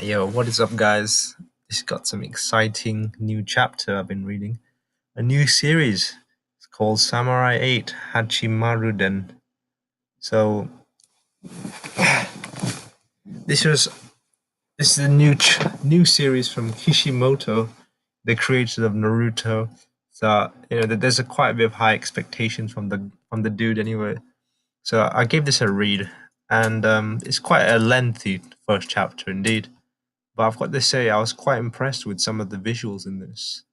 Yo, what is up, guys? Just got some exciting new chapter I've been reading. A new series. It's called Samurai 8 Hachimaruden. So this was this is a new series from Kishimoto, the creator of Naruto. So there's a quite a bit of high expectations from the dude anyway. So I gave this a read, and it's quite a lengthy first chapter indeed. But I've got to say, I was quite impressed with some of the visuals in this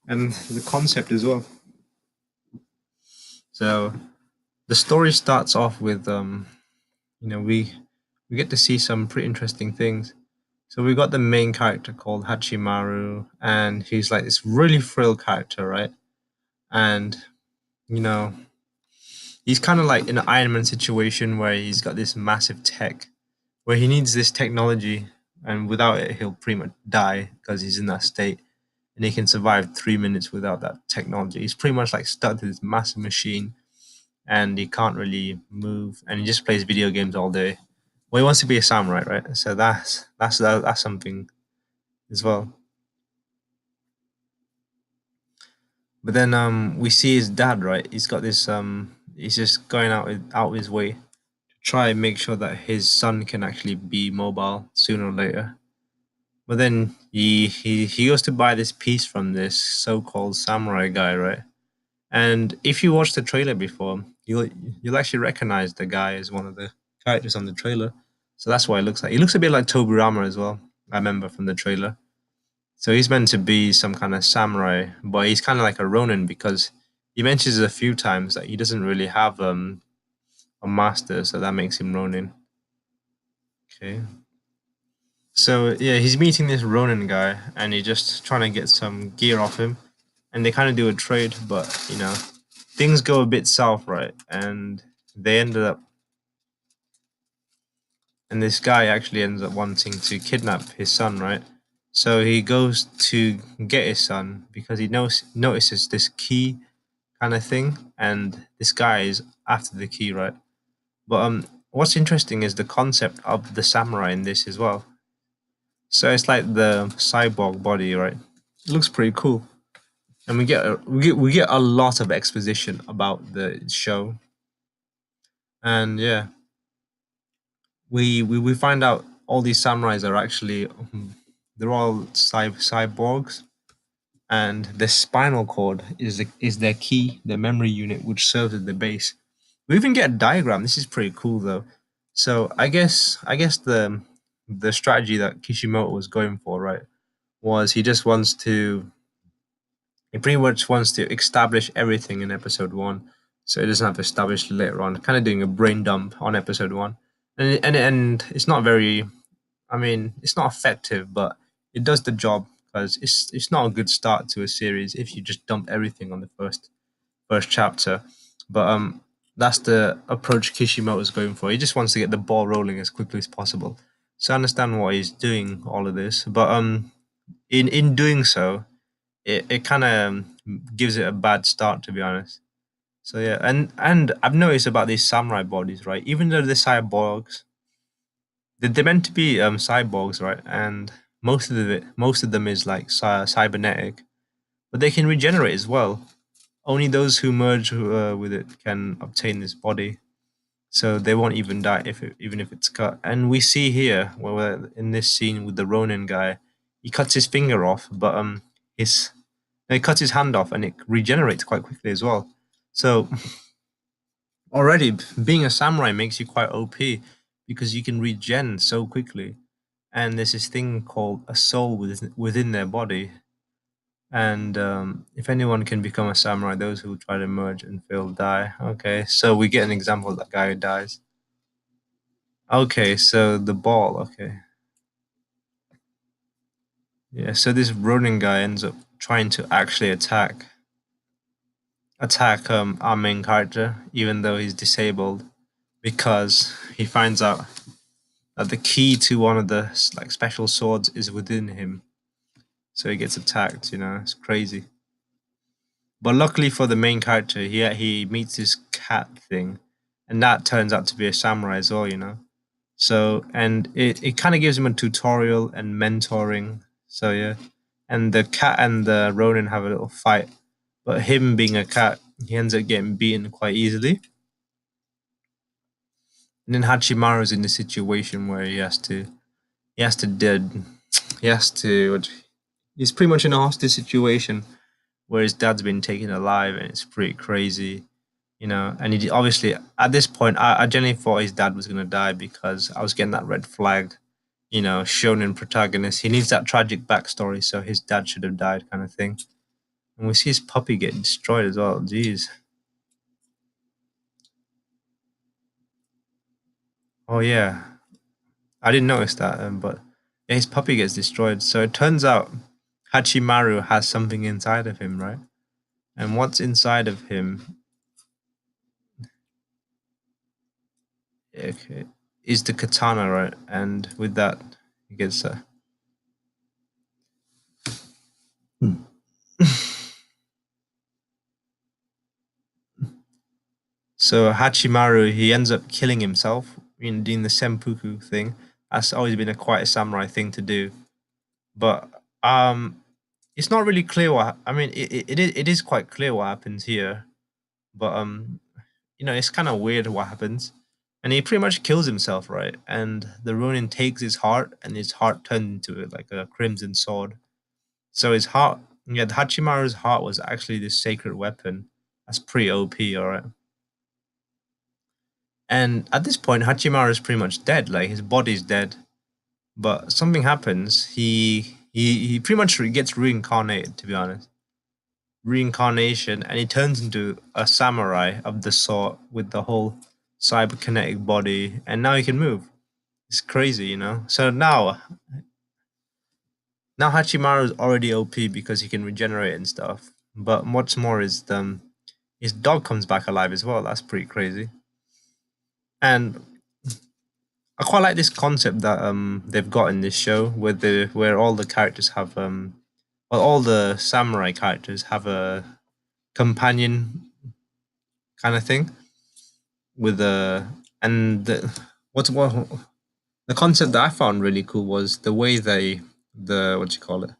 and the concept as well. So the story starts off with we get to see some pretty interesting things. So we got the main character called Hachimaru, and he's like this really frail character, right? And you know he's kind of like in an Iron Man situation where he's got this massive tech, where he needs this technology, and without it he'll pretty much die because he's in that state. And he can survive 3 minutes without that technology. He's pretty much like stuck to this massive machine, and he can't really move, and he just plays video games all day. Well, he wants to be a samurai, right? So that's something as well. But then we see his dad, right? He's got this he's just going out his way to try and make sure that his son can actually be mobile sooner or later. But then he goes to buy this piece from this so-called samurai guy, right? And if you watched the trailer before, you'll actually recognize the guy as one of the characters on the trailer. So that's why it looks like. He looks a bit like Tobirama as well. I remember from the trailer. So he's meant to be some kind of samurai, but he's kind of like a ronin because he mentions a few times that he doesn't really have a master, so that makes him ronin. Okay. So yeah, he's meeting this ronin guy, and he's just trying to get some gear off him, and they kind of do a trade, but things go a bit south, right? And they ended up, and this guy actually ends up wanting to kidnap his son, right? So he goes to get his son because he notices this key kind of thing, and this guy is after the key, right? But what's interesting is the concept of the samurai in this as well. So it's like the cyborg body, right? It looks pretty cool, and we get a lot of exposition about the show, and yeah, we find out all these samurais are actually they're all cyborgs, and the spinal cord is their key, their memory unit, which serves as the base. We even get a diagram. This is pretty cool though. So I guess the strategy that Kishimoto was going for, right, was he pretty much wants to establish everything in episode one, so he doesn't have to establish later on. Kind of doing a brain dump on episode one, and it's not very. I mean, it's not effective, but it does the job because it's not a good start to a series if you just dump everything on the first chapter. But that's the approach Kishimoto is going for. He just wants to get the ball rolling as quickly as possible. So I understand why he's doing all of this, but in doing so, it kind of gives it a bad start, to be honest. So yeah, and I've noticed about these samurai bodies, right? Even though they're cyborgs, they're meant to be cyborgs, right? And most of them is like cybernetic, but they can regenerate as well. Only those who merge with it can obtain this body, so they won't even die even if it's cut. And we see here, where in this scene with the Ronin guy, he cuts his finger off, but his he cuts his hand off, and it regenerates quite quickly as well. So already being a samurai makes you quite OP because you can regen so quickly. And there's this thing called a soul within their body. And if anyone can become a samurai, those who try to merge and fail die. Okay, so we get an example of that guy who dies. Okay, so the ball. Okay, yeah. So this Ronin guy ends up trying to actually attack our main character, even though he's disabled, because he finds out that the key to one of the like special swords is within him. So he gets attacked. It's crazy. But luckily for the main character, he meets this cat thing, and that turns out to be a samurai as well. So and it kind of gives him a tutorial and mentoring. So yeah, and the cat and the Ronin have a little fight, but him being a cat, he ends up getting beaten quite easily. And then Hachimaru's in the situation where he has to dead he has to he's pretty much in a hostage situation where his dad's been taken alive, and it's pretty crazy, you know. And he obviously at this point, I genuinely thought his dad was gonna die because I was getting that red flag, you know, shown in protagonist. He needs that tragic backstory, so his dad should have died, kind of thing. And we see his puppy get destroyed as well. Jeez. Oh yeah, I didn't notice that, but yeah, his puppy gets destroyed. So it turns out Hachimaru has something inside of him, right? And what's inside of him, okay, is the katana, right? And with that, he gets so Hachimaru, he ends up killing himself in doing the seppuku thing. That's always been a quite a samurai thing to do. But it's not really clear what I mean. It is quite clear what happens here, but you know, it's kind of weird what happens. And he pretty much kills himself, right? And the Ronin takes his heart, and his heart turned into like a crimson sword. So his heart, yeah, Hachimaru's heart was actually this sacred weapon. That's pretty OP, all right. And at this point, Hachimaru is pretty much dead. Like his body's dead, but something happens. He pretty much gets reincarnated. To be honest, reincarnation, and he turns into a samurai of the sort with the whole cyberkinetic body, and now he can move. It's crazy, you know. So now Hachimaru is already OP because he can regenerate and stuff. But what's more is his dog comes back alive as well. That's pretty crazy. And I quite like this concept that they've got in this show where all the characters have well, all the samurai characters have a companion kind of thing with a and what the concept that I found really cool was the way the what do you call it,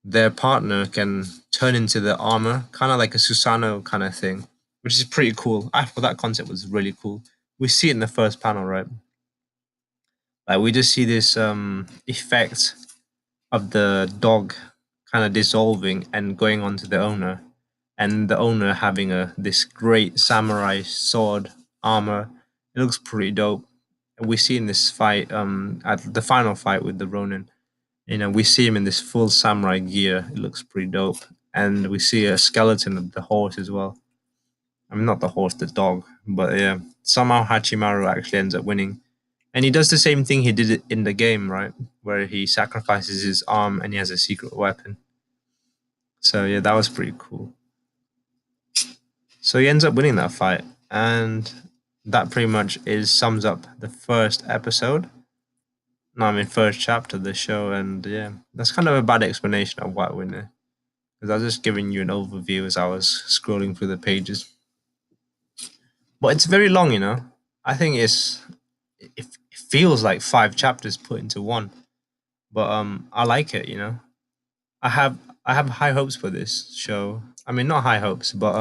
their partner can turn into the armor, kind of like a Susano kind of thing, which is pretty cool. I thought that concept was really cool. We see it in the first panel, right? Like we just see this effect of the dog kind of dissolving and going onto the owner, and the owner having a this great samurai sword armor. It looks pretty dope. We see in this fight, at the final fight with the Ronin, you know, we see him in this full samurai gear. It looks pretty dope, and we see a skeleton of the horse as well. I mean, not the horse, the dog, but yeah. Somehow Hachimaru actually ends up winning, and he does the same thing he did it in the game, right? Where he sacrifices his arm and he has a secret weapon. So yeah, that was pretty cool. So he ends up winning that fight, and that pretty much is sums up the first episode. No, I mean first chapter of the show, and yeah, that's kind of a bad explanation of what winner because I was just giving you an overview as I was scrolling through the pages. But it's very long, you know. I think it feels like five chapters put into one, but I like it, you know. I have I have high hopes for this show. I mean, not high hopes, but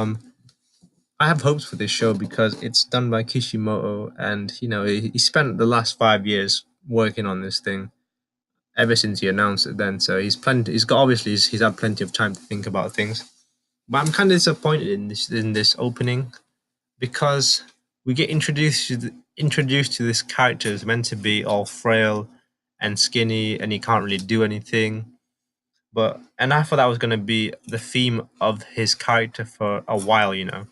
I have hopes for this show because it's done by Kishimoto, and you know he spent the last 5 years working on this thing ever since he announced it. Then, so he's plenty. He's got obviously he's had plenty of time to think about things. But I'm kind of disappointed in this opening because we get introduced to this character who's meant to be all frail and skinny, and he can't really do anything. But and I thought that was going to be the theme of his character for a while, you know.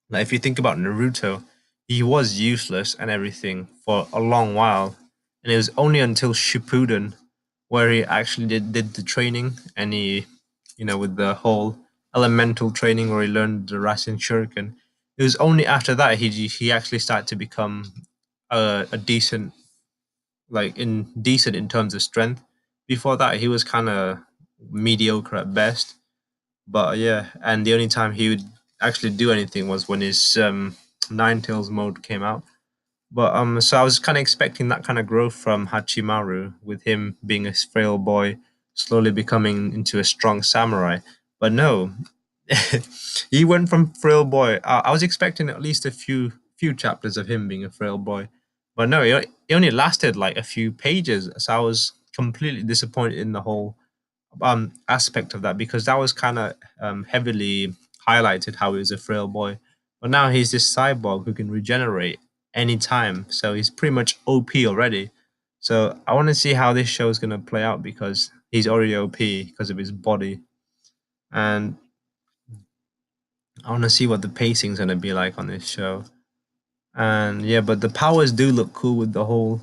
Like if you think about Naruto, he was useless and everything for a long while, and it was only until Shippuden where he actually did the training, and he, you know, with the whole elemental training where he learned the Rasen Shuriken. It was only after that he actually started to become a decent, like in decent in terms of strength. Before that, he was kind of mediocre at best. But yeah, and the only time he would actually do anything was when his Nine Tails mode came out. But so I was kind of expecting that kind of growth from Hachimaru, with him being a frail boy, slowly becoming into a strong samurai. But no, he went from frail boy. I was expecting at least a few chapters of him being a frail boy, but no, it only lasted like a few pages. So I was completely disappointed in the whole aspect of that, because that was kind of heavily highlighted how he was a frail boy. But now he's this cyborg who can regenerate anytime, so he's pretty much OP already. So I want to see how this show is going to play out, because he's already OP because of his body, and I want to see what the pacing's going to be like on this show. And yeah, but the powers do look cool with the whole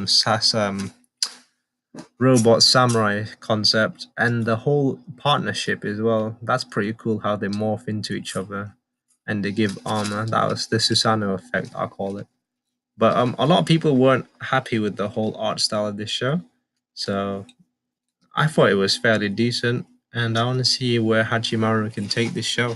SAS robot samurai concept, and the whole partnership as well. That's pretty cool how they morph into each other and they give armor. That was the Susano effect, I call it. But a lot of people weren't happy with the whole art style of this show, so I thought it was fairly decent, and I want to see where Hachimaru can take this show.